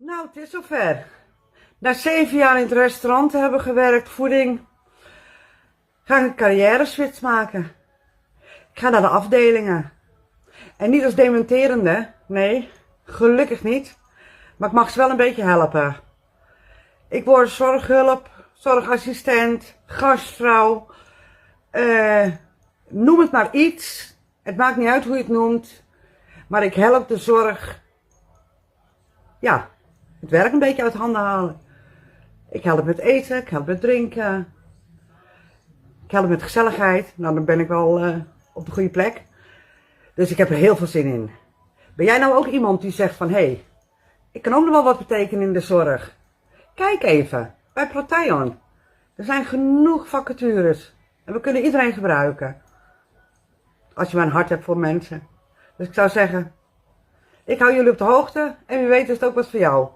Nou, het is zover. Na 7 jaar in het restaurant te hebben gewerkt, voeding, ga ik een carrière-switch maken. Ik ga naar de afdelingen. En niet als dementerende, nee, gelukkig niet. Maar ik mag ze wel een beetje helpen. Ik word zorghulp, zorgassistent, gastvrouw. Noem het maar iets. Het maakt niet uit hoe je het noemt. Maar ik help de zorg, ja, het werk een beetje uit handen halen. Ik help met eten, ik help met drinken. Ik help met gezelligheid. Nou, dan ben ik wel op de goede plek. Dus ik heb er heel veel zin in. Ben jij nou ook iemand die zegt van, hé, ik kan ook nog wel wat betekenen in de zorg? Kijk even, bij Proteon. Er zijn genoeg vacatures. En we kunnen iedereen gebruiken. Als je maar een hart hebt voor mensen. Dus ik zou zeggen, ik hou jullie op de hoogte. En wie weet is het ook wat voor jou.